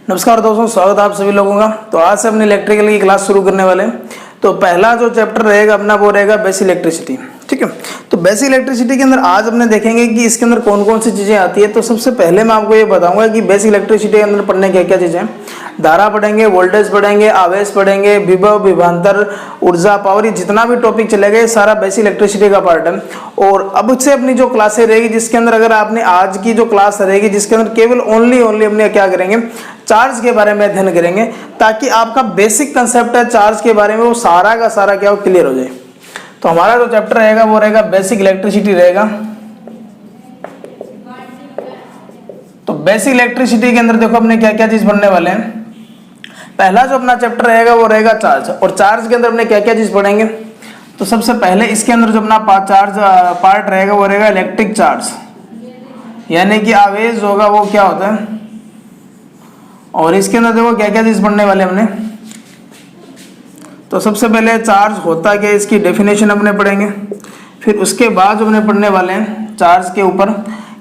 नमस्कार दोस्तों, स्वागत है आप सभी लोगों का। तो आज से अपने इलेक्ट्रिकल की क्लास शुरू करने वाले हैं। तो पहला जो चैप्टर रहेगा अपना वो रहेगा बेसिक इलेक्ट्रिसिटी। ठीक है, तो बेसिक इलेक्ट्रिसिटी के अंदर आज अपने देखेंगे कि इसके अंदर कौन कौन सी चीज़ें आती है। तो सबसे पहले मैं आपको ये बताऊंगा कि बेसिक इलेक्ट्रिसिटी के अंदर पढ़ने क्या क्या चीज़ें हैं। धारा पढ़ेंगे, वोल्टेज पढ़ेंगे, आवेश पढ़ेंगे, विभव, विभवांतर, ऊर्जा, पावर, ये जितना भी टॉपिक चलेगा ये सारा बेसिक इलेक्ट्रिसिटी का पार्ट है। और अब से अपनी जो क्लासें रहेगी जिसके अंदर अगर आपने आज की जो क्लास रहेगी जिसके अंदर केवल ओनली अपने क्या करेंगे, चार्ज के बारे में अध्ययन करेंगे, ताकि आपका बेसिक कंसेप्ट है चार्ज के बारे में वो सारा का सारा क्या हो क्लियर हो जाए। तो हमारा जो चैप्टर रहेगा वो रहेगा बेसिक इलेक्ट्रिसिटी रहेगा। तो बेसिक इलेक्ट्रिसिटी के अंदर देखो अपने क्या क्या चीज पढ़ने वाले हैं। पहला जो अपना चैप्टर रहेगा वो रहेगा चार्ज, और चार्ज के अंदर अपने क्या क्या चीज पढ़ेंगे। तो सबसे पहले इसके अंदर जो अपना चार्ज पार्ट रहेगा वो रहेगा इलेक्ट्रिक चार्ज, यानी कि आवेश होगा वो क्या होता है। और इसके अंदर देखो क्या क्या चीज पढ़ने वाले हमने। तो सबसे पहले चार्ज होता क्या है इसकी डेफिनेशन अपने पढ़ेंगे। फिर उसके बाद जो अपने पढ़ने वाले हैं चार्ज के ऊपर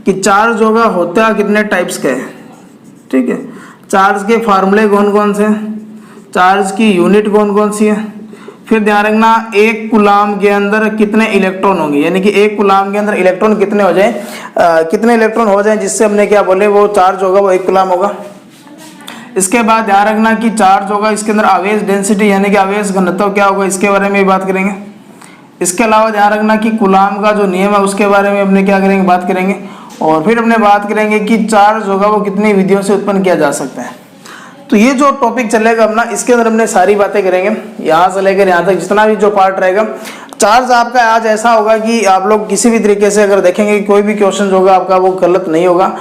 कि चार्ज होगा होता कितने टाइप्स का है। ठीक है, चार्ज के फार्मूले कौन कौन से हैं, चार्ज की यूनिट कौन कौन सी है। फिर ध्यान रखना एक कूलाम के अंदर कितने इलेक्ट्रॉन होंगे, यानी कि एक कूलाम के अंदर इलेक्ट्रॉन कितने हो जाए, कितने इलेक्ट्रॉन हो जाए जिससे हमने क्या बोले वो चार्ज होगा वो एक कूलाम होगा। इसके बाद ध्यान रखना कि चार्ज होगा इसके अंदर आवेश डेंसिटी यानी कि आवेश घनत्व क्या होगा, इसके बारे में भी बात करेंगे। इसके अलावा ध्यान रखना कि कूलाम का जो नियम है उसके बारे में अपने क्या करेंगे, बात करेंगे। और फिर अपने बात करेंगे कि चार्ज होगा वो कितनी विधियों से उत्पन्न किया जा सकता है। तो ये जो टॉपिक चलेगा अपना इसके अंदर हमने सारी बातें करेंगे, यहाँ से लेकर यहाँ तक जितना भी जो पार्ट रहेगा। चार्ज आपका आज ऐसा होगा कि आप लोग किसी भी तरीके से अगर देखेंगे कि कोई भी क्वेश्चन होगा आपका वो गलत नहीं होगा।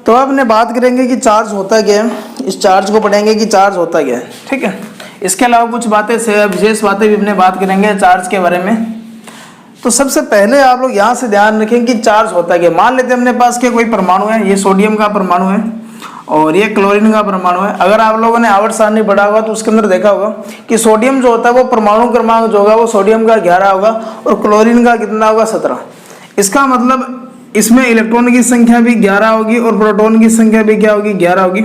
तो अब अपने बात करेंगे कि चार्ज होता क्या है, इस चार्ज को पढ़ेंगे कि चार्ज होता क्या है। ठीक है, इसके अलावा कुछ बातें से विशेष बातें भी अपने बात करेंगे चार्ज के बारे में। तो सबसे पहले आप लोग यहाँ से ध्यान रखें कि चार्ज होता क्या। मान लेते हैं अपने पास के कोई परमाणु है, ये सोडियम का परमाणु है और ये क्लोरीन का परमाणु है। अगर आप लोगों ने आवर्त सारणी पढ़ा होगा तो उसके अंदर देखा होगा कि सोडियम जो होता है वो परमाणु क्रमांक जो होगा वो सोडियम का 11 होगा और क्लोरीन का कितना होगा 17। इसका मतलब इसमें इलेक्ट्रॉन की संख्या भी 11 होगी और प्रोटॉन की संख्या भी क्या होगी 11 होगी।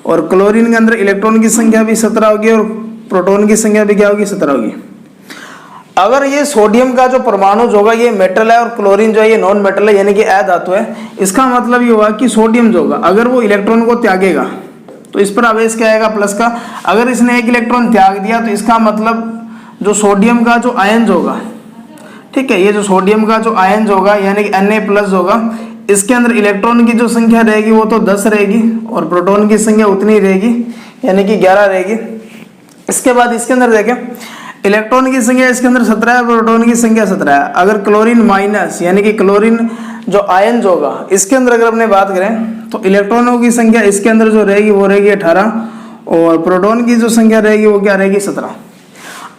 और क्लोरीन के अंदर इलेक्ट्रॉन की संख्या भी 17 होगी और प्रोटॉन की संख्या भी क्या होगी 17 होगी। अगर ये सोडियम का जो परमाणु जो होगा ये मेटल है और क्लोरीन जो है ये नॉन मेटल है यानी कि अधातु है, इसका मतलब ये हुआ कि सोडियम जो होगा अगर वो इलेक्ट्रॉन को त्यागेगा तो इस पर आवेश क्या आएगा प्लस का। अगर इसने एक इलेक्ट्रॉन त्याग दिया तो इसका मतलब जो सोडियम का जो आयन जो होगा, ठीक है, ये जो सोडियम का जो आयन जो होगा यानी कि Na+ होगा, इसके अंदर इलेक्ट्रॉन की जो संख्या रहेगी वो तो 10 रहेगी और प्रोटॉन की संख्या उतनी रहेगी यानी कि 11 रहेगी। इसके बाद इसके अंदर देखें इलेक्ट्रॉन की संख्या इसके अंदर 17 है, प्रोटॉन की संख्या 17 है। अगर क्लोरीन माइनस यानी कि क्लोरीन जो आयन जो होगा इसके अंदर अगर अपने बात करें तो इलेक्ट्रॉनों की संख्या इसके अंदर जो रहेगी वो रहेगी 18 और प्रोटॉन की जो संख्या रहेगी वो क्या रहेगी 17।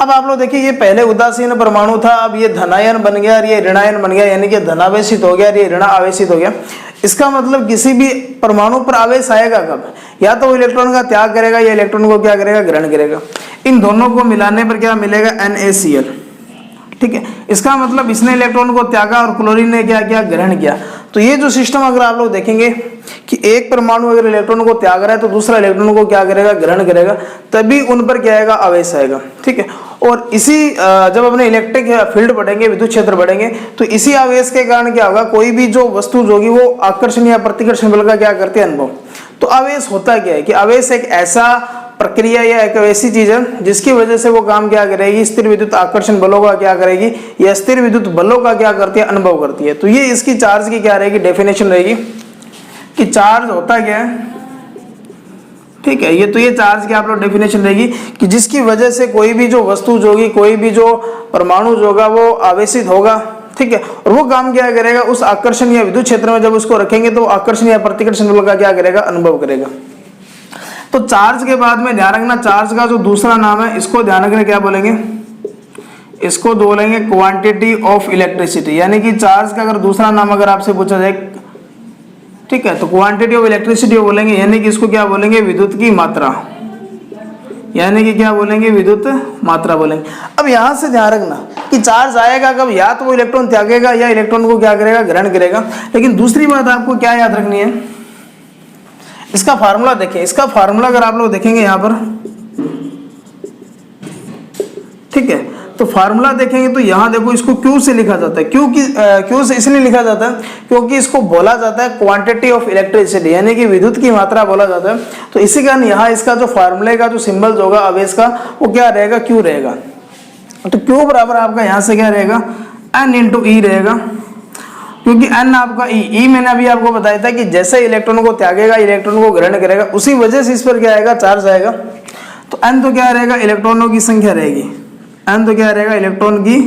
अब आप लोग देखिए ये पहले उदासीन परमाणु था, अब ये धनायन बन गया और ये ऋणायन बन गया यानी कि धनावेशित हो गया और ये ऋण आवेशित हो गया। इसका मतलब किसी भी परमाणु पर आवेश आएगा कब, या तो वो इलेक्ट्रॉन का त्याग करेगा या इलेक्ट्रॉन को क्या करेगा ग्रहण करेगा। इन दोनों को मिलाने पर क्या मिलेगा NaCl। ठीक है, इसका मतलब इसने इलेक्ट्रॉन को त्यागा और क्लोरीन ने क्या किया ग्रहण किया। तो ये जो सिस्टम अगर आप लोग देखेंगे कि एक परमाणु अगर इलेक्ट्रॉन को त्याग रहा है तो दूसरा इलेक्ट्रॉन को क्या करेगा ग्रहण करेगा, तभी उन पर क्या आएगा आवेश आएगा। ठीक है, और इसी जब अपने इलेक्ट्रिक फील्ड बढ़ेंगे विद्युत क्षेत्र बढ़ेंगे तो इसी आवेश के कारण क्या होगा, कोई भी जो वस्तु जो होगी वो आकर्षण या प्रतिकर्षण बल का क्या करते हैं अनुभव। तो आवेश होता क्या है कि आवेश एक ऐसा प्रक्रिया या एक ऐसी चीज है जिसकी वजह से वो काम क्या करेगी, स्थिर विद्युत आकर्षण बलों का क्या करेगी या स्थिर विद्युत बलों का क्या करती है अनुभव करती है। तो ये इसकी चार्ज की क्या रहेगी डेफिनेशन रहेगी कि चार्ज होता क्या है। ठीक है, ये तो ये चार्ज की आप लोग डेफिनेशन रहेगी कि जिसकी वजह से कोई भी जो वस्तु जो होगी कोई भी जो परमाणु जो होगा वो आवेशित होगा। ठीक है, और वो काम क्या करेगा उस आकर्षण या विद्युत क्षेत्र में जब उसको रखेंगे तो आकर्षण या प्रतिकर्षण बल का क्या करेगा अनुभव करेगा। तो चार्ज के बाद में ध्यान रखना चार्ज का जो दूसरा नाम है इसको ध्यान रखना क्या बोलेंगे, इसको बोलेंगे क्वांटिटी ऑफ इलेक्ट्रिसिटी। यानी कि चार्ज का अगर दूसरा नाम अगर आपसे पूछा जाए, ठीक है, तो क्वांटिटी ऑफ इलेक्ट्रिसिटी बोलेंगे यानी कि इसको क्या बोलेंगे विद्युत की मात्रा, यानी कि क्या बोलेंगे विद्युत मात्रा बोलेंगे। अब यहां से ध्यान रखना कि चार्ज आएगा कब, या तो वो इलेक्ट्रॉन त्यागेगा या इलेक्ट्रॉन को क्या करेगा ग्रहण करेगा। लेकिन दूसरी बात आपको क्या याद रखनी है, इसका फार्मूला देखें, इसका फार्मूला अगर आप लोग देखेंगे यहाँ पर, ठीक है, तो फार्मूला देखेंगे तो यहाँ देखो इसको Q से लिखा जाता है। Q से इसलिए लिखा जाता है क्योंकि इसको बोला जाता है क्वांटिटी ऑफ इलेक्ट्रिसिटी, यानी कि विद्युत की मात्रा बोला जाता है। तो इसी कारण यहाँ इसका जो फार्मूले का जो सिंबल होगा आवेश का, वो क्या रहेगा, Q रहेगा। तो Q बराबर आपका यहाँ से क्या रहेगा, N इंटू E रहेगा, क्योंकि N आपका E मैंने अभी आपको बताया था कि जैसे इलेक्ट्रॉन को त्यागेगा, इलेक्ट्रॉन को ग्रहण करेगा, उसी वजह से इस पर क्या आएगा, चार्ज आएगा। तो N तो क्या रहेगा, इलेक्ट्रॉनों की संख्या रहेगी, N तो क्या रहेगा, इलेक्ट्रॉन की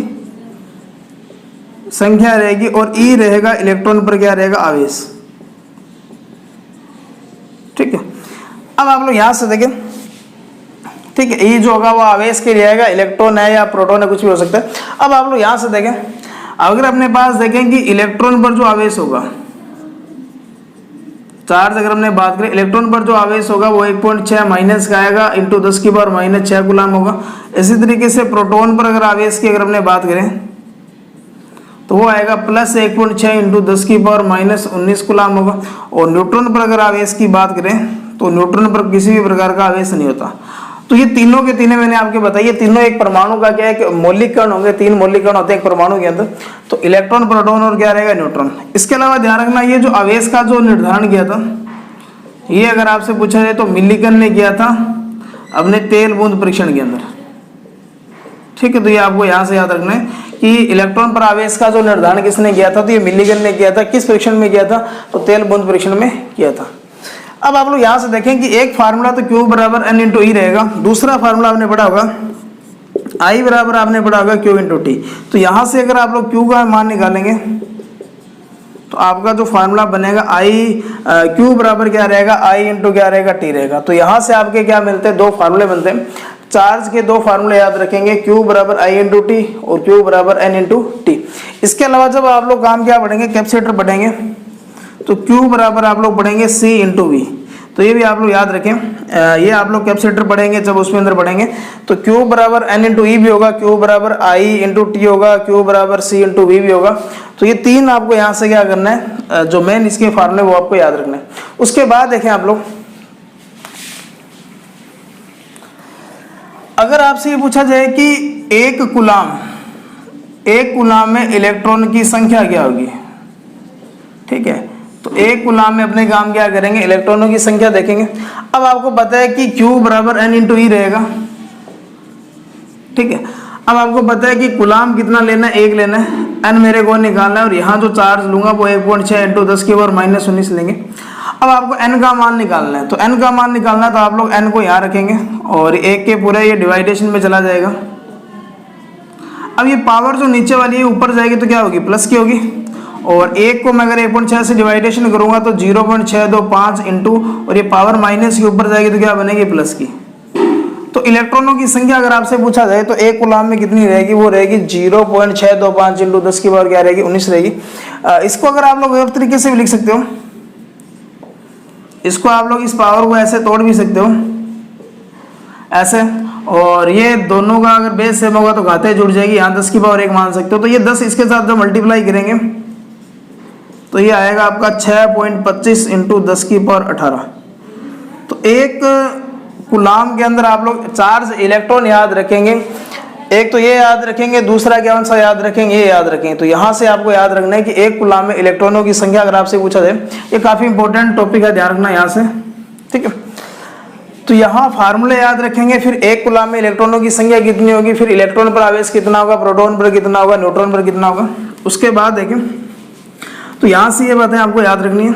संख्या रहेगी, और E रहेगा इलेक्ट्रॉन पर क्या रहेगा, आवेश। ठीक है, अब आप लोग यहां से देखें, ठीक है, E जो होगा वो आवेश के लिए आएगा, इलेक्ट्रॉन है या प्रोटॉन है, कुछ भी हो सकता है। अब आप लोग यहां से देखें, अगर अपने पास देखें कि इलेक्ट्रॉन पर जो आवेश होगा, चार्ज अगर हमने बात करें, इलेक्ट्रॉन पर जो आवेश होगा वो 1.6 माइनस का आएगा इंटू 10⁻⁻6 कूलम होगा। इसी तरीके से प्रोटॉन पर अगर आवेश की अगर हमने बात करें तो वो आएगा प्लस 1.6 इंटू 10⁻19 कूलम होगा। और न्यूट्रॉन पर अगर आवेश की बात करें तो न्यूट्रॉन पर किसी भी प्रकार का आवेश नहीं होता। तो ये तीनों के तीनों मैंने आपको बताया, ये तीनों एक परमाणु का क्या है कि मौलिक कण होंगे, 3 मौलिक कण होते हैं एक परमाणु के अंदर। तो इलेक्ट्रॉन, प्रोटॉन और क्या रहेगा, न्यूट्रॉन। इसके अलावा ध्यान रखना, ये जो आवेश का जो निर्धारण किया था, ये अगर आपसे पूछा जाए तो मिलिकन ने किया था अपने तेल बूंद परीक्षण के अंदर। ठीक है, तो ये आपको यहाँ से याद रखना है कि इलेक्ट्रॉन पर आवेश का जो निर्धारण किसने किया था, तो ये मिलिकन ने किया था। किस परीक्षण में किया था, तो तेल बूंद परीक्षण में किया था। अब आप लोग यहाँ से देखें कि एक फार्मूला तो Q बराबर N इंटू E रहेगा, दूसरा फार्मूला आपने पढ़ा होगा I बराबर आपने पढ़ा होगा Q इंटू T। तो यहाँ से अगर आप लोग Q का मान निकालेंगे तो आपका जो फार्मूला बनेगा Q बराबर क्या रहेगा, I इंटू क्या रहेगा, T रहेगा। तो यहाँ से आपके क्या मिलते हैं, 2 फार्मूले बनते हैं। चार्ज के 2 फार्मूले याद रखेंगे, Q बराबर I इंटू T और Q बराबर N इंटू T। इसके अलावा जब आप लोग काम क्या पढ़ेंगे, कैपेसिटर पढ़ेंगे, तो Q बराबर आप लोग पढ़ेंगे C इंटू V। तो ये भी आप लोग याद रखें, ये आप लोग कैपेसिटर पढ़ेंगे जब उसमें अंदर पढ़ेंगे। तो Q बराबर N इंटू E भी होगा, Q बराबर I इंटू T होगा, Q बराबर C इंटू V भी होगा। तो ये 3 आपको यहाँ से क्या करना है, जो मेन इसके फार्मूले वो आपको याद रखना है। उसके बाद देखें आप लोग, अगर आपसे ये पूछा जाए कि एक कूलाम में इलेक्ट्रॉन की संख्या क्या होगी, ठीक है, तो एक कूलाम में अपने काम क्या करेंगे, इलेक्ट्रॉनों की संख्या देखेंगे। अब आपको पता है कि Q बराबर N इंटू E रहेगा। ठीक है, अब आपको पता है कि कूलाम कितना लेना है, 1 लेना है, N मेरे को निकालना है, और यहाँ जो चार्ज लूंगा वो 1.6 इंटू 10⁻⁻19 लेंगे। अब आपको N का मान निकालना है, तो N का मान निकालना है तो आप लोग N को यहाँ रखेंगे और 1 के पूरे ये डिवाइडेशन में चला जाएगा। अब ये पावर जो नीचे वाली है ऊपर जाएगी तो क्या होगी, प्लस की होगी। और 1 को मैं अगर 1.6 से डिवाइडेशन करूंगा तो 0.625 इंटू, और ये पावर माइनस के ऊपर जाएगी तो क्या बनेगी, प्लस की। तो इलेक्ट्रॉनों की संख्या अगर आपसे पूछा जाए तो एक कूलाम में कितनी रहेगी, वो रहेगी 0.625 इंटू 10 की पावर क्या रहेगी, 19 रहेगी। इसको अगर आप लोग और तरीके से भी लिख सकते हो, इसको आप लोग इस पावर को ऐसे तोड़ भी सकते हो, ऐसे, और ये दोनों का अगर बेस सेम होगा तो घातें जुड़ जाएगी, यहाँ 10 की पावर 1 मान सकते हो। तो ये 10 इसके साथ जो मल्टीप्लाई करेंगे तो ये आएगा आपका 6.25 इंटू 10 की पावर 18। तो एक कूलाम के अंदर आप लोग चार्ज इलेक्ट्रॉन याद रखेंगे, एक तो ये याद रखेंगे, दूसरा क्या सा याद रखेंगे, ये याद रखेंगे। तो यहाँ से आपको याद रखना है कि एक कूलाम में इलेक्ट्रॉनों की संख्या अगर आपसे पूछा जाए, ये काफी इंपॉर्टेंट टॉपिक है, ध्यान रखना यहाँ से। ठीक है, तो यहाँ फार्मूले याद रखेंगे, फिर एक कूलाम में इलेक्ट्रॉनों की संख्या कितनी होगी, फिर इलेक्ट्रॉन पर आवेश कितना होगा, प्रोटॉन पर कितना होगा, न्यूट्रॉन पर कितना होगा। उसके बाद देखें, तो यहाँ से ये बातें आपको याद रखनी है।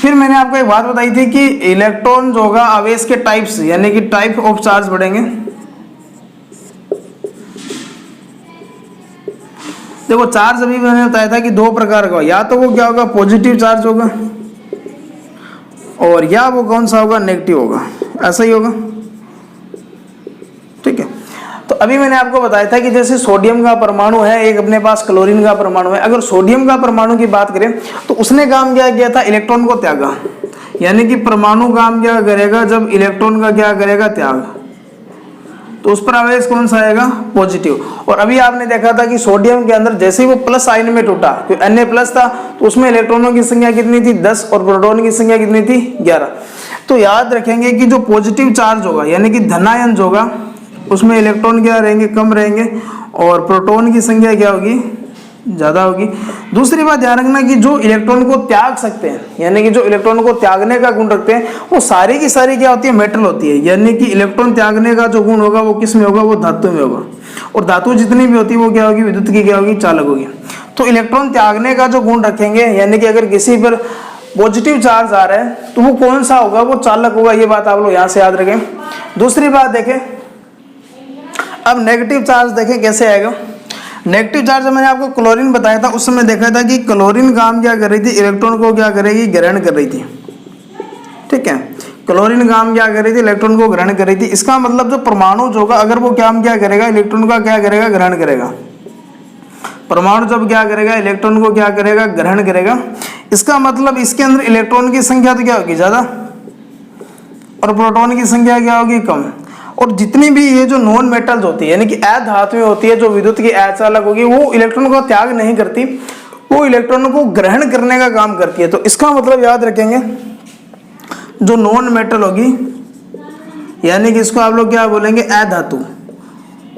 फिर मैंने आपको एक बात बताई थी कि इलेक्ट्रॉन जो होगा आवेश के टाइप्स, यानी कि टाइप ऑफ चार्ज बढ़ेंगे। देखो चार्ज अभी मैंने बताया था कि 2 प्रकार का, या तो वो क्या होगा, पॉजिटिव चार्ज होगा, और या वो कौन सा होगा, नेगेटिव होगा, ऐसा ही होगा। ठीक है, तो अभी मैंने आपको बताया था कि जैसे सोडियम का परमाणु है, एक अपने पास क्लोरीन का परमाणु है। अगर सोडियम का परमाणु की बात करें तो उसने काम क्या किया था, इलेक्ट्रॉन को त्यागा, यानी कि परमाणु काम क्या करेगा, जब इलेक्ट्रॉन का क्या करेगा, त्याग। तो उस पर आवेश कौन सा आएगा, पॉजिटिव। और अभी आपने देखा था कि सोडियम के अंदर जैसे ही वो प्लस आयन में टूटा, क्योंकि Na प्लस था तो उसमें इलेक्ट्रॉनों की संख्या कितनी थी, 10, और प्रोटॉन की संख्या कितनी थी, 11। तो याद रखेंगे कि जो पॉजिटिव चार्ज होगा यानी कि धनायन जो होगा उसमें इलेक्ट्रॉन क्या रहेंगे, कम रहेंगे, और प्रोटॉन की संख्या क्या होगी, ज़्यादा होगी। दूसरी बात ध्यान रखना कि जो इलेक्ट्रॉन को त्याग सकते हैं यानी कि जो इलेक्ट्रॉन को त्यागने का गुण रखते हैं वो सारी की सारी क्या होती है, मेटल होती है। यानी कि इलेक्ट्रॉन त्यागने का जो गुण होगा वो किस में होगा, वो धातु में होगा। और धातु जितनी भी होती है वो क्या होगी, विद्युत की क्या होगी, चालक होगी। तो इलेक्ट्रॉन त्यागने का जो गुण रखेंगे यानी कि अगर किसी पर पॉजिटिव चार्ज आ रहा है तो वो कौन सा होगा, वो चालक होगा। ये बात आप लोग यहाँ से याद रखें। दूसरी बात देखें, अब नेगेटिव चार्ज देखें कैसे आएगा। नेगेटिव चार्ज मैंने आपको क्लोरीन बताया था, उस समय देखा था कि क्लोरीन काम क्या कर रही थी, इलेक्ट्रॉन को क्या करेगी, ग्रहण कर रही थी। ठीक है, क्लोरीन काम क्या कर रही थी, इलेक्ट्रॉन को ग्रहण कर रही थी। इसका मतलब जो परमाणु जो होगा अगर वो काम क्या करेगा, इलेक्ट्रॉन का क्या करेगा, ग्रहण करेगा। परमाणु जब क्या करेगा, इलेक्ट्रॉन को क्या करेगा, ग्रहण करेगा। इसका मतलब इसके अंदर इलेक्ट्रॉन की संख्या तो क्या होगी, ज्यादा, और प्रोटॉन की संख्या क्या होगी, कम। और जितनी भी ये जो नॉन मेटल्स होती है यानी कि अधातुएं होती है, जो विद्युत की अचालक होगी, वो इलेक्ट्रॉन को त्याग नहीं करती, वो इलेक्ट्रॉन को ग्रहण करने का काम करती है। तो इसका मतलब याद रखेंगे, जो नॉन मेटल होगी यानी कि इसको आप लोग क्या बोलेंगे, अधातु,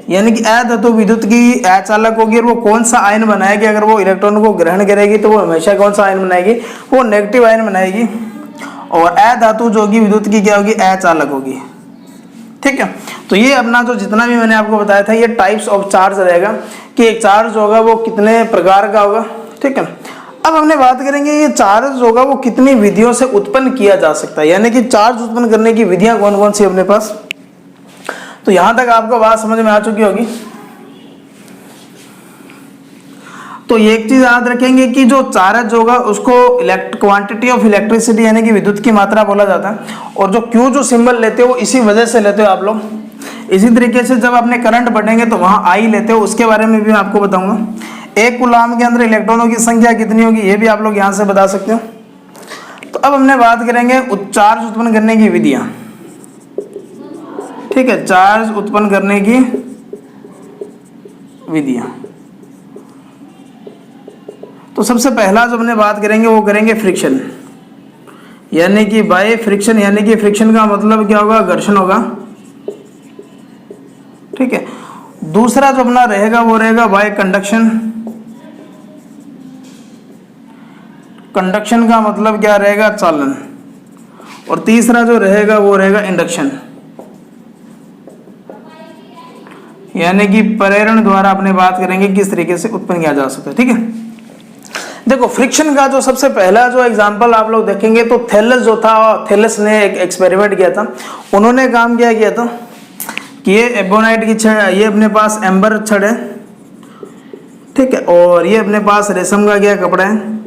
यानी कि अधातु विद्युत की अचालक होगी। और वो कौन सा आयन बनाएगी, अगर वो इलेक्ट्रॉन को ग्रहण करेगी तो वो हमेशा कौन सा आयन बनाएगी, वो नेगेटिव आयन बनाएगी। और अधातु जो होगी विद्युत की क्या होगी, अचालक होगी। ठीक है, तो ये अपना जो जितना भी मैंने आपको बताया था ये टाइप्स ऑफ चार्ज रहेगा कि एक चार्ज होगा वो कितने प्रकार का होगा। ठीक है, अब हमने बात करेंगे ये चार्ज होगा वो कितनी विधियों से उत्पन्न किया जा सकता है, यानी कि चार्ज उत्पन्न करने की विधियां कौन कौन सी अपने पास। तो यहां तक आपको बात समझ में आ चुकी होगी। तो ये एक चीज याद रखेंगे कि जो चार्ज होगा उसको क्वांटिटी ऑफ इलेक्ट्रिसिटी यानी कि विद्युत की मात्रा बोला जाता है। और जो क्यू जो सिंबल लेते हो वो इसी वजह से लेते हो आप लोग। इसी तरीके से जब अपने करंट बढ़ेंगे तो वहां आई लेते हो, उसके बारे में भी मैं आपको बताऊंगा। एक कूलाम के अंदर इलेक्ट्रॉनों की संख्या कितनी होगी ये भी आप लोग यहां से बता सकते हो। तो अब हमने बात करेंगे चार्ज उत्पन्न करने की विधियां। ठीक है, चार्ज उत्पन्न करने की विधियां। तो सबसे पहला जो हमने बात करेंगे वो करेंगे फ्रिक्शन, यानी कि बाय फ्रिक्शन, यानी कि फ्रिक्शन का मतलब क्या होगा, घर्षण होगा। ठीक है, दूसरा जो अपना रहेगा वो रहेगा बाय कंडक्शन। कंडक्शन का मतलब क्या रहेगा, चालन। और तीसरा जो रहेगा वो रहेगा इंडक्शन, यानी कि प्रेरण द्वारा अपने बात करेंगे किस तरीके से उत्पन्न किया जा सकता है। ठीक है, देखो फ्रिक्शन का जो सबसे पहला जो एग्जांपल आप लोग देखेंगे तो थैलस जो था, थैलस ने एक एक्सपेरिमेंट किया था। उन्होंने काम क्या किया था कि ये एबोनाइट की छड़, ये अपने पास एम्बर छड़ है। ठीक है, और ये अपने पास रेशम का क्या कपड़ा है।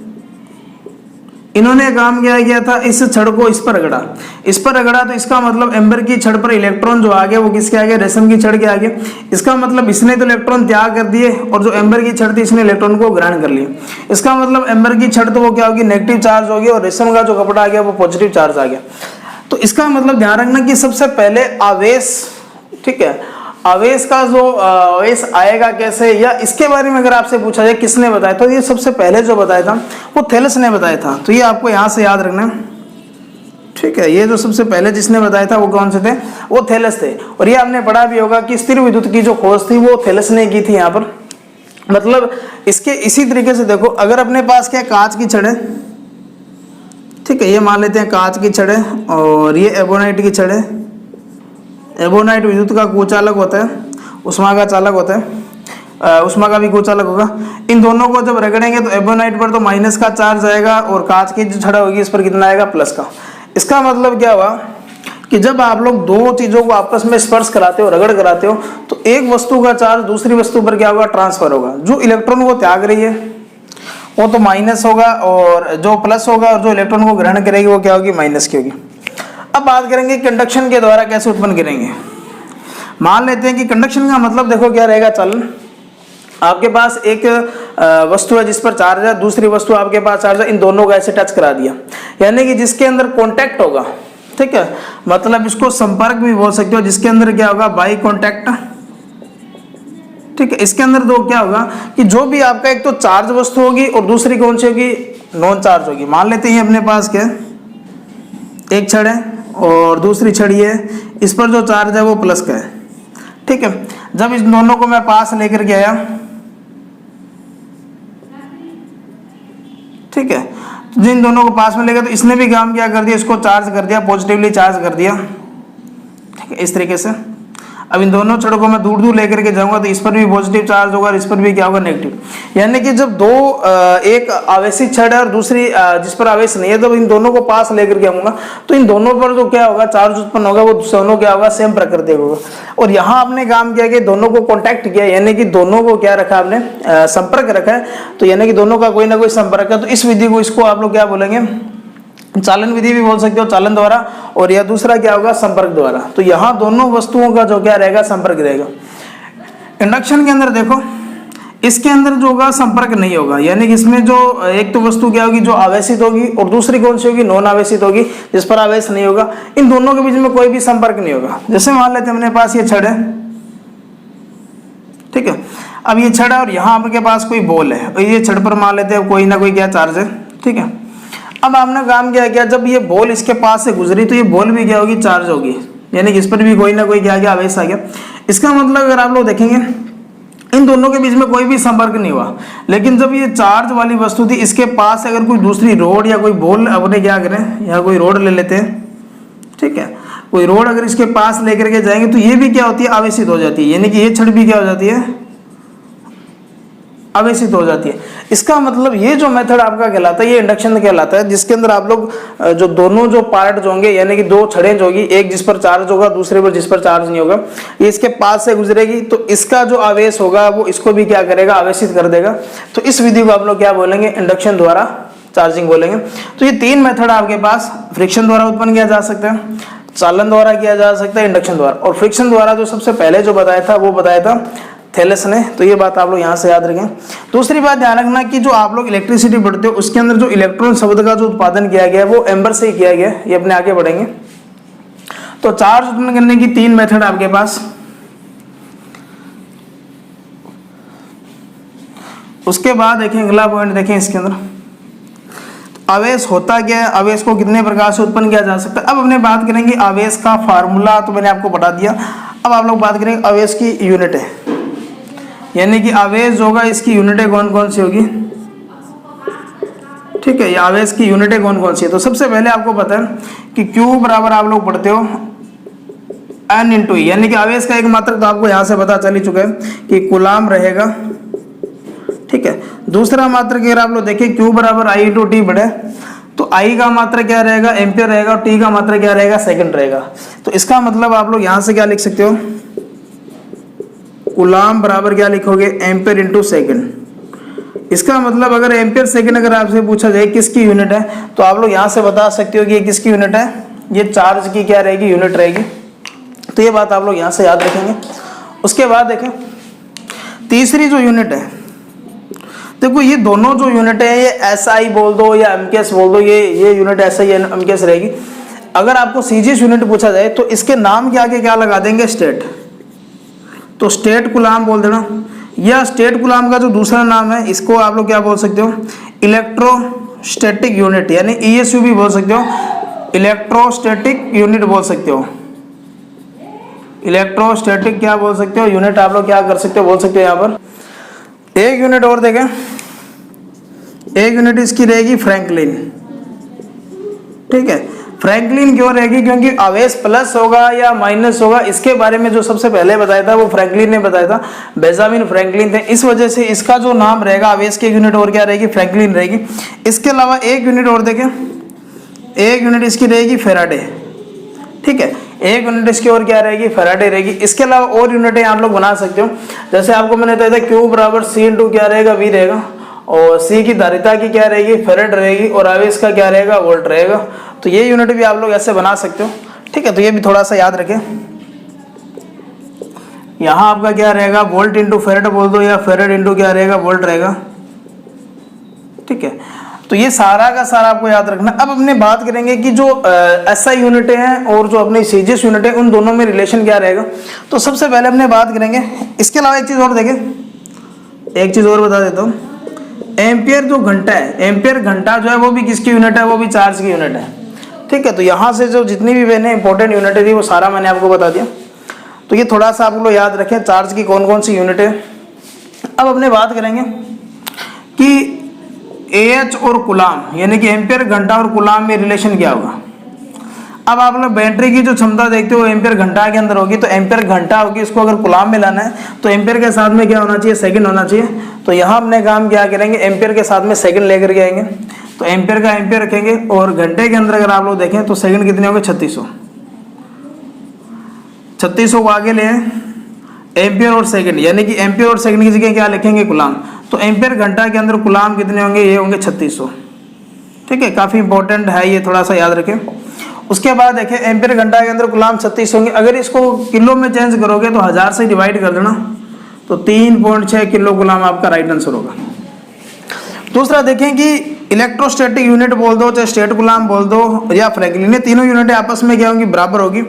इन्होंने काम क्या किया था, इस छड़ को इस पर रगड़ा तो इसका मतलब एम्बर की छड़ पर इलेक्ट्रॉन जो आ गया वो किसके आगे, रेशम की छड़ के आगे। इसका मतलब इसने तो इलेक्ट्रॉन त्याग कर दिए और जो एम्बर की छड़ थी इसने इलेक्ट्रॉन को ग्रहण कर लिया। इसका मतलब एम्बर की छड़ तो वो क्या होगी, नेगेटिव चार्ज होगी, और रेशम का जो कपड़ा आ गया वो पॉजिटिव चार्ज आ गया। तो इसका मतलब ध्यान रखना कि सबसे पहले आवेश, ठीक है, आवेश का जो आवेश आएगा कैसे, या इसके बारे में अगर आपसे पूछा जाए किसने बताया, तो ये सबसे पहले जो बताया था वो थैलस ने बताया था। तो ये आपको यहाँ से याद रखना। ठीक है, ये जो सबसे पहले जिसने बताया था वो कौन से थे, वो थैलस थे। और ये आपने पढ़ा भी होगा कि स्थिर विद्युत की जो खोज थी वो थैलस ने की थी यहाँ पर। मतलब इसके इसी तरीके से देखो, अगर अपने पास क्या कांच की छड़ है, ठीक है, ये मान लेते हैं कांच की छड़ है, और ये एबोनाइट की छड़ है। एबोनाइट विद्युत का कुचालक होता है, उष्मा का चालक होता है, उष्मा का भी कुचालक होगा। इन दोनों को जब रगड़ेंगे तो एबोनाइट पर तो माइनस का चार्ज आएगा, और कांच की जो छड़ होगी इस पर कितना आएगा, प्लस का। इसका मतलब क्या हुआ कि जब आप लोग दो चीजों को आपस में स्पर्श कराते हो, रगड़ कराते हो, तो एक वस्तु का चार्ज दूसरी वस्तु पर क्या होगा, ट्रांसफर होगा। जो इलेक्ट्रॉन को त्याग रही है वो तो माइनस होगा, और जो प्लस होगा, और जो इलेक्ट्रॉन को ग्रहण करेगी वो क्या होगी, माइनस की होगी। अब बात करेंगे कंडक्शन के द्वारा कैसे उत्पन्न करेंगे। मान लेते हैं कि कंडक्शन का मतलब देखो क्या रहेगा, चालन। आपके पास एक वस्तु है जिस पर चार्ज है, दूसरी वस्तु आपके पास चार्ज है, इन दोनों को ऐसे टच करा दिया, यानी कि जिसके अंदर कांटेक्ट होगा, ठीक है, मतलब इसको संपर्क भी बोल सकते हो, जिसके अंदर क्या होगा, बाई कॉन्टैक्ट। ठीक है, इसके अंदर दो क्या होगा कि जो भी आपका एक तो चार्ज वस्तु होगी और दूसरी कौन सी होगी, नॉन चार्ज होगी। मान लेते हैं अपने पास क्या एक छड़ है और दूसरी छड़ी है, इस पर जो चार्ज है वो प्लस का है। ठीक है, जब इस दोनों को मैं पास लेकर के आया, ठीक है, तो जिन दोनों को पास में लेगा तो इसने भी काम क्या कर दिया, इसको चार्ज कर दिया, पॉजिटिवली चार्ज कर दिया। ठीक है, इस तरीके से अब इन दोनों छड़ों को मैं दूर दूर लेकर के जाऊंगा तो इस पर भी पॉजिटिव चार्ज होगा और इस पर भी क्या होगा, नेगेटिव। यानी कि जब दो एक आवेशित छड़ है और दूसरी जिस पर आवेश नहीं है, जब इन दोनों को पास लेकर के आऊंगा तो इन दोनों पर जो क्या होगा, चार्ज उत्पन्न होगा, वो दोनों क्या होगा, सेम प्रकृति होगा। और यहाँ आपने काम किया कि दोनों को कॉन्टैक्ट किया, यानी कि दोनों को क्या रखा आपने, संपर्क रखा है। तो यानी कि दोनों का कोई ना कोई संपर्क है। तो इस विधि को, इसको आप लोग क्या बोलेंगे, चालन विधि भी बोल सकते हो, चालन द्वारा, और यह दूसरा क्या होगा, संपर्क द्वारा। तो यहाँ दोनों वस्तुओं का जो क्या रहेगा, संपर्क रहेगा। इंडक्शन के अंदर देखो, इसके अंदर जो होगा संपर्क नहीं होगा, यानी कि इसमें जो एक तो वस्तु क्या होगी, जो आवेशित होगी, और दूसरी कौन सी होगी, नॉन आवेशित होगी, जिस पर आवेश नहीं होगा। इन दोनों के बीच में कोई भी संपर्क नहीं होगा। जैसे मान लेते हैं अपने पास ये छड़ है, ठीक है, अब ये छड़ है और यहाँ आपके पास कोई बॉल है, और ये छड़ पर मान लेते हैं कोई ना कोई क्या चार्ज है। ठीक है, अब आपने काम क्या किया, जब ये बॉल इसके पास से गुजरी तो ये बॉल भी क्या होगी, चार्ज होगी, यानी कि इस पर भी कोई ना कोई क्या गया, आवेश आ गया। इसका मतलब अगर आप लोग देखेंगे इन दोनों के बीच में कोई भी संपर्क नहीं हुआ, लेकिन जब ये चार्ज वाली वस्तु थी, इसके पास अगर कोई दूसरी रोड या कोई बॉल, अपने क्या करें, यहाँ कोई रोड ले लेते हैं, ठीक है, कोई रोड अगर इसके पास लेकर के जाएंगे तो ये भी क्या होती है, आवेशित हो जाती है, यानी कि ये छड़ भी क्या हो जाती है, आवेशित हो जाती है। इसका मतलब ये जो मेथड आपका कहलाता है, ये इंडक्शन कहलाता है, जिसके अंदर आप लोग जो दोनों जो पार्ट होंगे, यानी कि दो छड़ें होगी, एक जिस पर चार्ज होगा, दूसरे पर जिस पर चार्ज नहीं होगा, ये इसके पास से गुजरेगी तो इसका जो आवेश होगा वो इसको भी क्या करेगा, आवेशित कर देगा। तो इस विधि को आप लोग क्या बोलेंगे, इंडक्शन द्वारा चार्जिंग बोलेंगे। तो ये तीन मेथड आपके पास, फ्रिक्शन द्वारा उत्पन्न किया जा सकता है, चालन द्वारा किया जा सकता है, इंडक्शन द्वारा। और फ्रिक्शन द्वारा जो सबसे पहले जो बताया था वो बताया था थैलेस ने। तो ये बात आप लोग यहाँ से याद रखें। दूसरी बात ध्यान रखना कि जो आप लोग इलेक्ट्रिसिटी पढ़ते हो उसके अंदर जो इलेक्ट्रॉन शब्द का जो उत्पादन किया गया है वो एम्बर से ही किया गया है। ये अपने आगे बढ़ेंगे। तो चार्ज उत्पन्न करने की तीन मेथड आपके पास। उसके बाद देखें अगला पॉइंट, देखें इसके अंदर आवेश होता क्या है, आवेश को कितने प्रकार से उत्पन्न किया जा सकता है। अब अपने बात करेंगे आवेश का फार्मूला, तो मैंने आपको बता दिया। अब आप लोग बात करेंगे आवेश की यूनिट है, यानी कि आवेश होगा इसकी यूनिटें कौन कौन सी होगी। ठीक है, ये आवेश की यूनिटें कौन कौन सी है। तो सबसे पहले आपको पता है कि Q बराबर आप लोग पढ़ते हो N इंटू ई, यानी कि आवेश का एक मात्रक तो आपको यहाँ से पता चल ही चुका है कि कूलाम रहेगा। ठीक है, दूसरा मात्रक अगर आप लोग देखें Q बराबर I इंटू टी बढ़े तो I का मात्रक क्या रहेगा, एम्पियर रहेगा, और T का मात्रक क्या रहेगा, सेकंड रहेगा। तो इसका मतलब आप लोग यहाँ से क्या लिख सकते हो, कूलाम बराबर क्या लिखोगे, एम्पियर इंटू सेकंड। इसका मतलब अगर एम्पियर सेकंड अगर आपसे पूछा जाए किसकी यूनिट है, तो आप लोग यहाँ से बता सकते हो कि ये किसकी यूनिट है, ये चार्ज की क्या रहेगी, यूनिट रहेगी। तो ये बात आप लोग यहाँ से याद रखेंगे। उसके बाद देखें तीसरी जो यूनिट है, देखो ये दोनों जो यूनिट है, ये एसआई बोल दो या एमकेएस बोल दो, ये यूनिट एसआई या एमकेएस रहेगी। अगर आपको सीजीएस यूनिट पूछा जाए तो इसके नाम के आगे क्या लगा देंगे, स्टेट। तो स्टेट कूलाम बोल देना, या स्टेट कूलाम का जो दूसरा नाम है इसको आप लोग क्या बोल सकते हो, इलेक्ट्रोस्टैटिक यूनिट, यानी ईएसयू भी बोल सकते हो, इलेक्ट्रोस्टैटिक यूनिट बोल सकते हो। इलेक्ट्रोस्टैटिक क्या बोल सकते हो, यूनिट आप लोग क्या कर सकते हो, बोल सकते हो। यहाँ पर एक यूनिट और देखें, एक यूनिट इसकी रहेगी फ्रैंकलिन। ठीक है, फ्रैंकलिन क्यों रहेगी, क्योंकि आवेश प्लस होगा या माइनस होगा इसके बारे में जो सबसे पहले बताया था वो फ्रैंकलिन ने बताया था, बेंजामिन फ्रैंकलिन थे। इस वजह से इसका जो नाम रहेगा आवेश की यूनिट और क्या रहेगी, फ्रैंकलिन रहेगी। इसके अलावा एक यूनिट और देखें, एक यूनिट इसकी रहेगी फैराडे। ठीक है, एक यूनिट इसकी और क्या रहेगी, फैराडे रहेगी। इसके अलावा और यूनिटें आप लोग बना सकते हो, जैसे आपको मैंने बताया था Q बराबर C इंटू क्या रहेगा, V रहेगा, और C की धारिता की क्या रहेगी, फैराड रहेगी, और आवेश का क्या रहेगा, वोल्ट रहेगा। तो ये यूनिट भी आप लोग ऐसे बना सकते हो। ठीक है, तो ये भी थोड़ा सा याद रखें। यहाँ आपका क्या रहेगा, वोल्ट इंटू फैराड बोल दो, या फैराड इंटू क्या रहेगा, वोल्ट रहेगा। ठीक है, तो तो ये सारा का सारा आपको याद रखना। अब अपने बात करेंगे कि जो एसआई यूनिटें हैं और जो अपनी सीजीएस यूनिट है उन दोनों में रिलेशन क्या रहेगा। तो सबसे पहले अपने बात करेंगे, इसके अलावा एक चीज़ और देखें, एक चीज़ और बता देता हूँ, एम्पियर जो घंटा है, एम्पियर घंटा जो है वो भी किसकी यूनिट है, वो भी चार्ज की यूनिट है। ठीक है, तो यहाँ से जो जितनी भी मैंने इंपॉर्टेंट यूनिटें थी वो सारा मैंने आपको बता दिया। तो ये थोड़ा सा आप लोग याद रखें चार्ज की कौन कौन सी यूनिट है। अब अपने बात करेंगे कि एच और कुलाम यानी कि एम्पियर घंटा और कुलाम में रिलेशन क्या होगा। अब आप लोग बैटरी की जो क्षमता देखते हो एम्पियर घंटा के अंदर होगी, तो एम्पियर घंटा होगी, इसको अगर कुलाम में लाना है तो एम्पियर के साथ में क्या होना चाहिए, सेकंड होना चाहिए। तो यहाँ अपने काम क्या करेंगे, एम्पियर के साथ में सेकंड लेकर के आएंगे, तो एम्पियर का एम्पियर रखेंगे और घंटे के अंदर अगर आप लोग देखें तो सेकंड कितने होंगे, 3600 को आगे ले एम्पियर और सेकंड, यानी कि एम्पियर और सेकंड की जगह क्या लिखेंगे, कुलाम। तो एम्पियर घंटा के अंदर कुलाम कितने होंगे, ये होंगे 3600। ठीक है, काफ़ी इंपॉर्टेंट है ये, थोड़ा सा याद रखें। उसके बाद देखें एम्पियर घंटा के अंदर गुलाम 36 होंगे, अगर इसको किलो में चेंज करोगे तो 1000 से डिवाइड कर देना, तो 3.6 किलो गुलाम आपका राइट आंसर होगा। दूसरा देखें कि इलेक्ट्रोस्टैटिक यूनिट बोल दो, चाहे स्टेट गुलाम बोल दो या फ्रैंकलिन, ये तीनों यूनिटें आपस में क्या होंगी, बराबर होगी।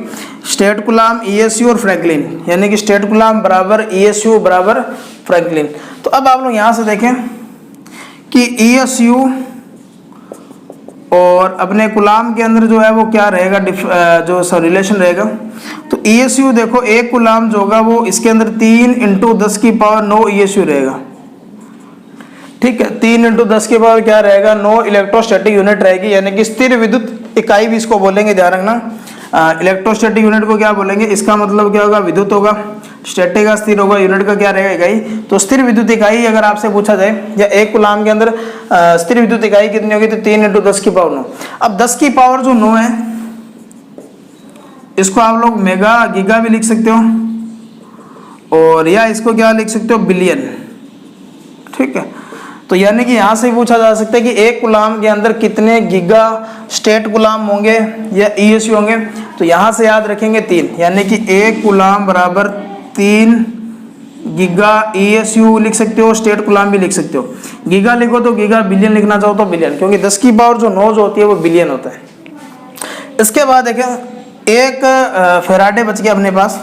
स्टेट गुलाम, ईएसयू और फ्रैंकलिन, यानी कि स्टेट गुलाम बराबर ईएसयू बराबर फ्रैंकलिन। तो अब आप लोग यहाँ से देखें कि ईएसयू और अपने गुलाम के अंदर जो है वो क्या रहेगा, जो रिलेशन रहेगा। तो ईएसयू देखो, एक गुलाम जो होगा वो इसके अंदर 3 × 10 की पावर 9 ईएसयू रहेगा। ठीक है, 3 × 10 की पावर क्या रहेगा, 9 इलेक्ट्रोस्टैटिक यूनिट रहेगी, यानी कि स्थिर विद्युत इकाई भी इसको बोलेंगे, ध्यान रखना। इलेक्ट्रोस्टैटिक यूनिट को क्या बोलेंगे, इसका मतलब क्या होगा, विद्युत होगा। स्टैटिक का स्थिर होगा, यूनिट का क्या रहेगा, इकाई। तो स्थिर विद्युत इकाई अगर आपसे पूछा जाए या एक गुलाम के अंदर स्थिर विद्युत इकाई कितनी होगी, तो 3 × 10 की पावर 9। अब 10 की पावर जो 9 है इसको आप लोग मेगा गीगा भी लिख सकते हो, और या इसको क्या लिख सकते हो, बिलियन। ठीक है, तो यानी कि यहाँ से पूछा जा सकता है कि एक गुलाम के अंदर कितने गीगा स्टेट गुलाम होंगे या ईएसयू होंगे। तो यहाँ से याद रखेंगे 3, यानी कि एक गुलाम बराबर 3 गीगा ईएसयू लिख सकते हो, स्टेट गुलाम भी लिख सकते हो। गीगा लिखो तो गीगा, बिलियन लिखना चाहो तो बिलियन, क्योंकि 10 की पावर जो 9 जो होती है वो बिलियन होता है। इसके बाद देखें एक फेराडे बच गया अपने पास।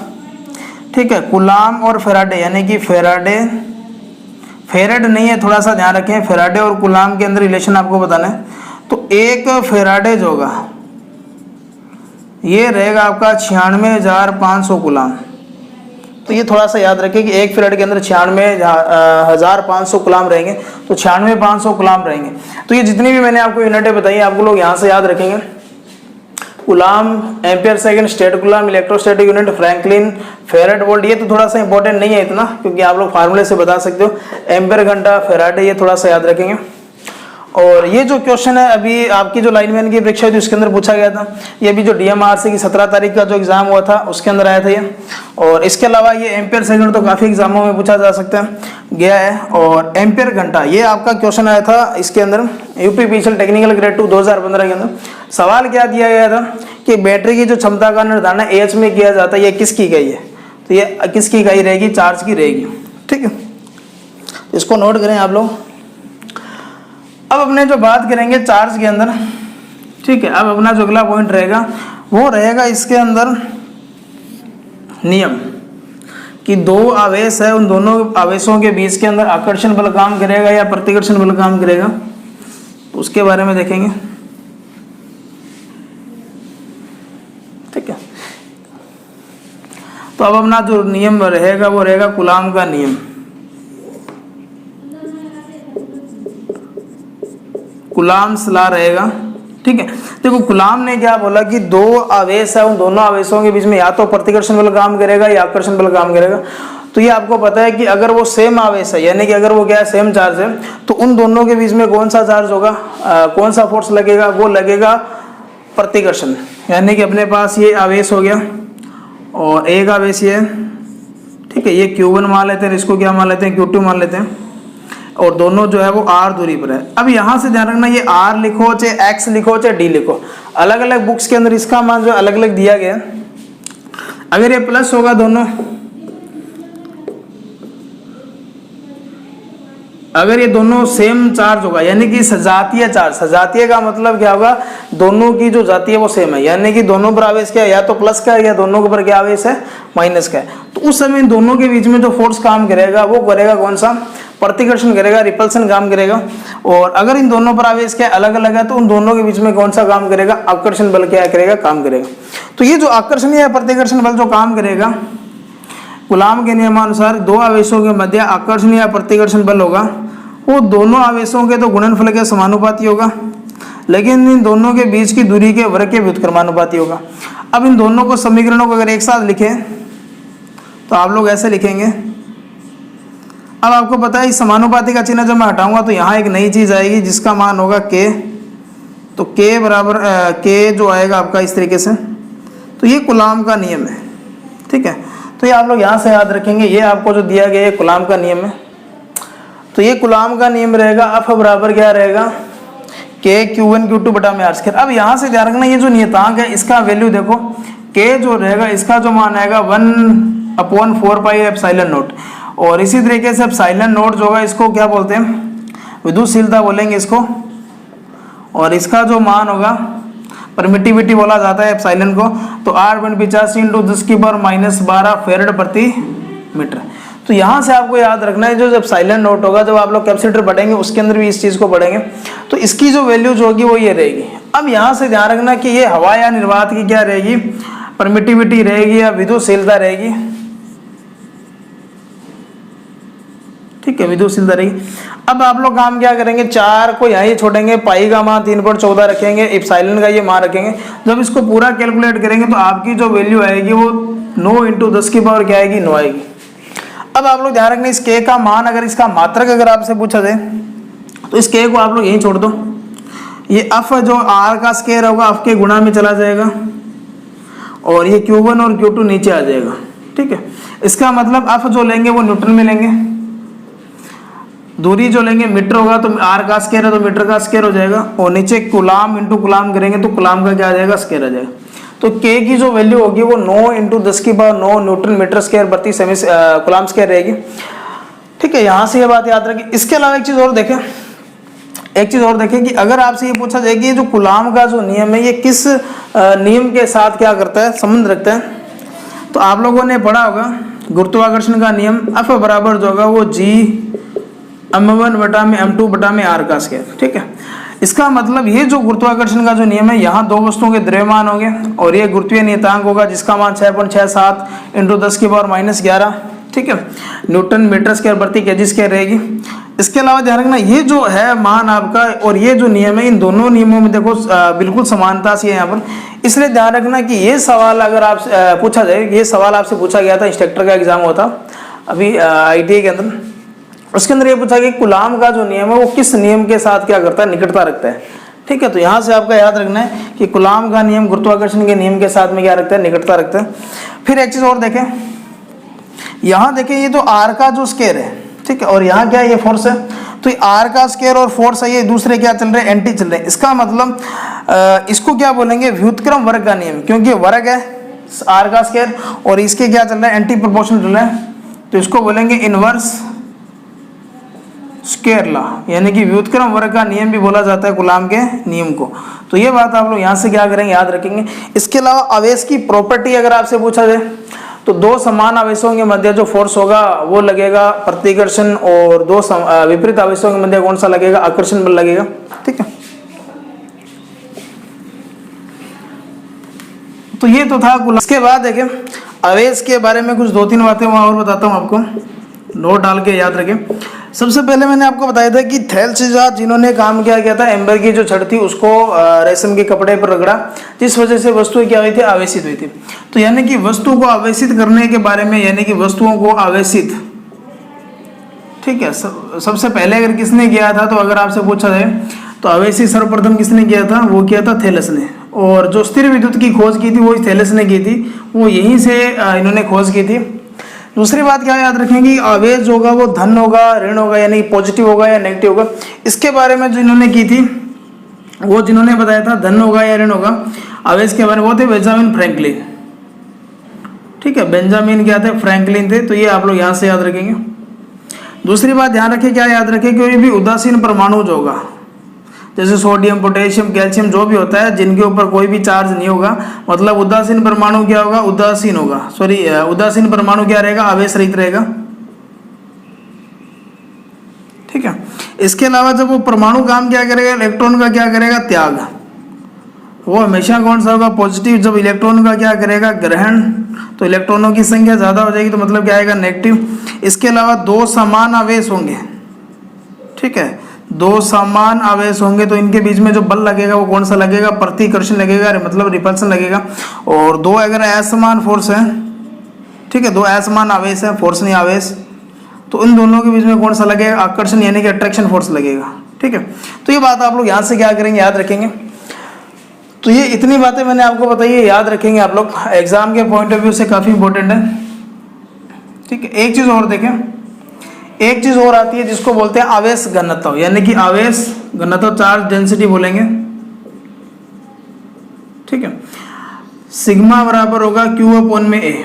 ठीक है, गुलाम और फेराडे, यानी कि फेरेड नहीं है, थोड़ा सा ध्यान रखें, फेराडे और गुलाम के अंदर रिलेशन आपको बताना है। तो एक फेराडे जो होगा ये रहेगा आपका 96,500 गुलाम। तो ये थोड़ा सा याद रखें कि एक फेराडे के अंदर 96,500 गुलाम रहेंगे, तो 96,500 गुलाम रहेंगे। तो ये जितनी भी मैंने आपको यूनिटें बताई आपको लोग यहाँ से याद रखेंगे, गुलाम, एम्पियर सेकंड, स्टेट गुलाम, इलेक्ट्रोस्टैटिक यूनिट, फ्रैंकलिन, फेरेड वोल्ट। ये तो थोड़ा सा इंपॉर्टेंट नहीं है इतना, क्योंकि आप लोग फार्मूले से बता सकते हो। एम्पियर घंटा, फेराडे, ये थोड़ा सा याद रखेंगे। और ये जो क्वेश्चन है अभी आपकी जो लाइनमैन की परीक्षा थी उसके अंदर पूछा गया था, ये भी जो डीएमआरसी की 17 तारीख का जो एग्जाम हुआ था उसके अंदर आया था ये। और इसके अलावा ये एम्पियर सेकंड तो काफ़ी एग्जामों में पूछा जा सकता है गया है। और एम्पियर घंटा ये आपका क्वेश्चन आया था इसके अंदर, यूपीपीसीएल टेक्निकल ग्रेड 2 2015 के अंदर। सवाल क्या दिया गया था कि बैटरी की जो क्षमता का निर्धारण एच में किया जाता है, ये किसकी इकाई है, तो ये किसकी इकाई रहेगी, चार्ज की रहेगी। ठीक है, इसको नोट करें आप लोग। अब अपने जो बात करेंगे चार्ज के अंदर, ठीक है, अब अपना जो अगला पॉइंट रहेगा वो रहेगा इसके अंदर नियम कि दो आवेश है, उन दोनों आवेशों के बीच के अंदर आकर्षण बल काम करेगा या प्रतिकर्षण बल काम करेगा, तो उसके बारे में देखेंगे। ठीक है, तो अब अपना जो नियम रहेगा वो रहेगा कूलाम का नियम। कूलाम्स लॉ रहेगा। ठीक है, देखो कूलाम ने क्या बोला कि दो आवेश है, उन दोनों आवेशों के बीच में या तो प्रतिकर्षण बल काम करेगा या आकर्षण बल काम करेगा। तो ये आपको पता है कि अगर वो सेम आवेश है, यानी कि अगर वो क्या है, सेम चार्ज है, तो उन दोनों के बीच में कौन सा चार्ज होगा, कौन सा फोर्स लगेगा, वो लगेगा प्रतिकर्षण। यानी कि अपने पास ये आवेश हो गया और एक आवेश ये है। ठीक है, ये Q1 मान लेते हैं, इसको क्या मान लेते हैं, Q2 मान लेते हैं, और दोनों जो है वो r दूरी पर है। अब यहाँ से ध्यान रखना, ये r लिखो चाहे x लिखो चाहे d लिखो, अलग अलग बुक्स के अंदर इसका मान जो अलग अलग दिया गया। अगर ये प्लस होगा दोनों, अगर ये दोनों सेम चार्ज होगा यानी कि सजातीय चार्ज, सजातीय का मतलब क्या होगा, दोनों की जो जाती है वो सेम है, यानी कि दोनों पर आवेश क्या है, या तो प्लस का है या दोनों के ऊपर क्या आवेश है, माइनस का है। तो उस समय इन दोनों के बीच में जो फोर्स काम करेगा वो करेगा कौन सा, प्रतिकर्षण करेगा, रिपल्सन काम करेगा। और अगर इन दोनों पर आवेश क्या अलग अलग है तो उन दोनों के बीच में कौन सा काम करेगा, आकर्षण बल क्या करेगा, काम करेगा। तो ये जो आकर्षण या प्रतिकर्षण बल जो काम करेगा, कूलाम के नियमानुसार दो आवेशों के मध्य आकर्षण या प्रतिकर्षण बल होगा, वो दोनों आवेशों के तो गुणनफल के समानुपाती होगा, लेकिन इन दोनों के बीच की दूरी के वर्ग के व्युत्क्रमानुपाती होगा। अब इन दोनों को समीकरणों को अगर एक साथ लिखें तो आप लोग ऐसे लिखेंगे। अब आपको पता है इस समानुपाती का चिन्ह जब मैं हटाऊंगा तो यहाँ एक नई चीज आएगी जिसका मान होगा k। तो k बराबर k जो आएगा आपका इस तरीके से, तो ये कूलाम का नियम है, ठीक है। तो ये आप लोग यहाँ से याद रखेंगे, ये आपको जो दिया गया है कूलाम का नियम है। तो ये कूलाम का नियम रहेगा, F बराबर क्या रहेगा, k Q1 Q2 बटा में r²। अब यहाँ से ध्यान रखना ये जो नियतांक है इसका वैल्यू देखो, k जो रहेगा इसका जो मान आएगा 1/4 पाई एप्सिलॉन नॉट, और इसी तरीके से एप्सिलॉन नॉट जो होगा इसको क्या बोलते हैं, विद्युतशीलता बोलेंगे इसको, और इसका जो मान होगा परमिटिविटी बोला जाता है एप्सिलॉन को। तो R185 × 10⁻12 फैराड प्रति मीटर। तो यहाँ से आपको याद रखना है जो एप्सिलॉन नॉट होगा, जब आप लोग कैपेसिटर पढ़ेंगे उसके अंदर भी इस चीज़ को पढ़ेंगे, तो इसकी जो वैल्यू जो होगी वो ये रहेगी। अब यहाँ से ध्यान रखना कि ये हवा या निर्वात की क्या रहेगी, परमिटिविटी रहेगी या विद्युतशीलता रहेगी, ठीक है, विद्युतशीलता रहेगी। अब आप लोग काम क्या करेंगे, 4 को यहाँ ही छोड़ेंगे, पाई का मान 3/14 रखेंगे, एप्सिलॉन का ये मान रखेंगे। जब इसको पूरा कैलकुलेट करेंगे तो आपकी जो वैल्यू आएगी वो 9 × 10 की पावर क्या आएगी, 9 आएगी। अब आप लोग ध्यान रखना इस k का मान, अगर इसका मात्रक अगर आपसे पूछा जाए तो इस k को आप लोग यहीं छोड़ दो, ये F जो r का स्क्वायर होगा F के गुणा में चला जाएगा, और ये Q1 और Q2 नीचे आ जाएगा, ठीक है। इसका मतलब F जो लेंगे वो न्यूटन में लेंगे, दूरी जो लेंगे मीटर होगा तो r का स्क्वायर है तो मीटर का स्क्वायर हो जाएगा, और नीचे कूलाम इंटू कूलाम करेंगे तो कूलाम का क्या आ जाएगा, स्क्वायर आ जाएगा। तो k की जो वैल्यू होगी वो 9 × 10⁻9 न्यूटन मीटर स्क्वायर प्रति सेमी कूलाम स्क्वायर रहेगी, ठीक है। यहाँ से ये बात याद रखें। इसके अलावा एक चीज़ और देखें कि अगर आपसे ये पूछा जाए कि ये जो कूलाम का जो नियम है ये किस नियम के साथ क्या करता है, संबंध रखता है, तो आप लोगों ने पढ़ा होगा गुरुत्वाकर्षण का नियम, F बराबर जो होगा वो G m1 बटा में m2 बटा में r का स्क्वायर, ठीक है। इसका मतलब ये जो गुरुत्वाकर्षण का जो नियम है, यहाँ दो वस्तुओं के द्रव्यमान होंगे और ये गुरुत्वीय नियतांक होगा जिसका मान 6.67 × 10⁻−11, ठीक है, न्यूटन मीटर स्क्वायर प्रति केजी स्क्वायर रहेगी। इसके अलावा ध्यान रखना ये जो है मान आपका और ये जो नियम है, इन दोनों नियमों में देखो बिल्कुल समानता सी है यहाँ पर, इसलिए ध्यान रखना कि ये सवाल अगर आप पूछा जाए, ये सवाल आपसे पूछा गया था, इंस्ट्रक्टर का एग्जाम हुआ था अभी ITI के अंदर, उसके अंदर ये पूछा कि कूलाम का जो नियम है वो किस नियम के साथ क्या करता है, निकटता रखता है, ठीक है। तो यहाँ से आपका याद रखना है कि कूलाम का नियम गुरुत्वाकर्षण के नियम के साथ में क्या रखता है, निकटता रखता है। फिर एक चीज़ और देखें, यहाँ देखें ये तो r का जो स्क्वायर है, ठीक है, और यहाँ क्या है, ये फोर्स है, तो ये r का स्क्वायर और फोर्स है, ये दूसरे क्या चल रहे हैं, एंटी चल रहे हैं। इसका मतलब इसको क्या बोलेंगे, व्युत्क्रम वर्ग का नियम, क्योंकि वर्ग है r का स्क्वायर और इसके क्या चल रहा है, एंटी प्रोपोर्शनल चल रहा है, तो इसको बोलेंगे इनवर्स स्क्वायर लॉ, यानी कि व्युत्क्रम वर्ग का नियम भी बोला जाता है कूलाम के नियम को। तो ये बात आप लोग यहाँ से क्या करेंगे, याद रखेंगे। इसके अलावा आवेश की प्रॉपर्टी अगर आपसे पूछा जाए तो दो समान आवेशों के मध्य जो फोर्स होगा वो लगेगा प्रतिकर्षण, और दो विपरीत आवेशों के मध्य कौन सा लगेगा, आकर्षण बल लगेगा, ठीक है। तो ये तो था कूलाम। इसके बाद देखें आवेश के बारे में कुछ 2-3 बातें वहाँ और बताता हूँ आपको, नोट डाल के याद रखें। सबसे पहले मैंने आपको बताया था कि थेल्सिज़ जिन्होंने काम किया था, एम्बर की जो छड़ थी उसको रेशम के कपड़े पर रगड़ा, जिस वजह से वस्तु क्या हुई थी, आवेशित हुई थी। तो यानी कि वस्तु को आवेशित करने के बारे में, यानी कि वस्तुओं को आवेशित, ठीक है, सबसे पहले अगर किसने किया था, तो अगर आपसे पूछा जाए तो आवेशित सर्वप्रथम किसने किया था, वो किया था थेलेस ने। और जो स्थिर विद्युत की खोज की थी वो थेलेस ने की थी, वो यहीं से इन्होंने खोज की थी। दूसरी बात क्या याद रखें कि आवेश होगा वो धन होगा, ऋण होगा, यानी पॉजिटिव होगा या नेगेटिव होगा। इसके बारे में जो इन्होंने की थी, वो जिन्होंने बताया था धन होगा या ऋण होगा आवेश के बारे में, वो थे बेंजामिन फ्रैंकलिन, ठीक है, बेंजामिन क्या थे, फ्रैंकलिन थे। तो ये आप लोग यहाँ से याद रखेंगे। दूसरी बात ध्यान रखें, क्या याद रखें, कोई भी उदासीन परमाणु जो होगा, जैसे सोडियम, पोटेशियम, कैल्शियम जो भी होता है, जिनके ऊपर कोई भी चार्ज नहीं होगा, मतलब उदासीन परमाणु क्या होगा, उदासीन होगा, उदासीन परमाणु क्या रहेगा, आवेश रहित रहेगा। ठीक है। इसके अलावा जब वो परमाणु काम क्या करेगा, इलेक्ट्रॉन का क्या करेगा, त्याग, वो हमेशा कौन सा होगा, पॉजिटिव। जब इलेक्ट्रॉन का क्या करेगा, ग्रहण, तो इलेक्ट्रॉनों की संख्या ज़्यादा हो जाएगी, तो मतलब क्या आएगा, नेगेटिव। इसके अलावा दो समान आवेश होंगे, ठीक है, दो समान आवेश होंगे, तो इनके बीच में जो बल लगेगा वो कौन सा लगेगा, प्रतिकर्षण लगेगा, मतलब रिपल्सन लगेगा। और दो अगर असमान फोर्स है, ठीक है, दो असमान आवेश है, फोर्स नहीं आवेश, तो इन दोनों के बीच में कौन सा लगेगा, आकर्षण यानी कि अट्रैक्शन फोर्स लगेगा। ठीक है, तो ये बात आप लोग यहाँ से क्या करेंगे, याद रखेंगे। तो ये इतनी बातें मैंने आपको बताई है, याद रखेंगे आप लोग, एग्जाम के पॉइंट ऑफ व्यू से काफ़ी इंपॉर्टेंट है। ठीक है, एक चीज़ और देखें, एक चीज़ और आती है जिसको बोलते हैं आवेश घनत्व, यानी कि आवेश घनत्व, चार्ज डेंसिटी बोलेंगे। ठीक है, सिग्मा बराबर होगा Q/A।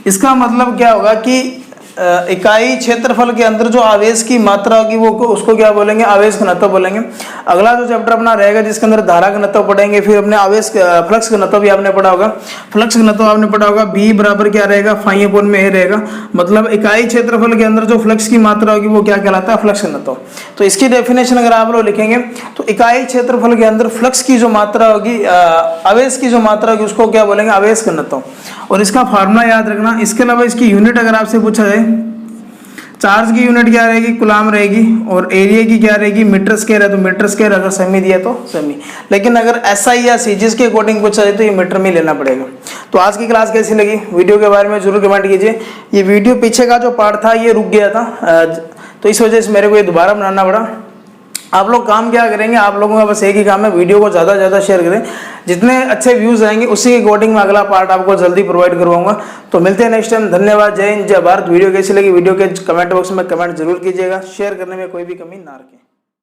इसका मतलब क्या होगा कि इकाई क्षेत्रफल के अंदर जो आवेश की मात्रा होगी वो उसको क्या बोलेंगे, आवेश घनत्व बोलेंगे। अगला जो चैप्टर अपना रहेगा जिसके अंदर धारा घनत्व पढ़ेंगे, फिर अपने आवेश फ्लक्स घनत्व भी आपने पढ़ा होगा। फ्लक्स घनत्व आपने पढ़ा होगा, B बराबर क्या रहेगा, φ/A रहेगा, मतलब इकाई क्षेत्रफल के अंदर जो फ्लक्स की मात्रा होगी वो क्या कहलाता है, फ्लक्स घनत्व। तो इसकी डेफिनेशन अगर आप लोग लिखेंगे तो इकाई क्षेत्रफल के अंदर फ्लक्स की जो मात्रा होगी, आवेश की जो मात्रा होगी उसको क्या बोलेंगे, आवेश घनत्व। और इसका फार्मूला याद रखना। इसके अलावा इसकी यूनिट अगर आपसे पूछा जाए, चार्ज की यूनिट क्या रहेगी, कूलाम रहेगी, और एरिया की क्या रहेगी, मीटर स्क्वायर है तो मीटर स्क्वायर, अगर सेमी दिया तो सेमी, लेकिन अगर SI या CG के अकॉर्डिंग पूछा जाए तो ये मीटर में लेना पड़ेगा। तो आज की क्लास कैसी लगी, वीडियो के बारे में जरूर कमेंट कीजिए। ये वीडियो पीछे का जो पार्ट था ये रुक गया था, तो इस वजह से मेरे को ये दोबारा बनाना पड़ा। आप लोग काम क्या करेंगे, आप लोगों का बस एक ही काम है, वीडियो को ज़्यादा से ज़्यादा शेयर करें। जितने अच्छे व्यूज़ आएंगे उसी के अकॉर्डिंग मैं अगला पार्ट आपको जल्दी प्रोवाइड करवाऊंगा। तो मिलते हैं नेक्स्ट टाइम। धन्यवाद, जय हिंद, जय भारत। वीडियो कैसी लगी वीडियो के कमेंट बॉक्स में कमेंट जरूर कीजिएगा, शेयर करने में कोई भी कमी ना रखें।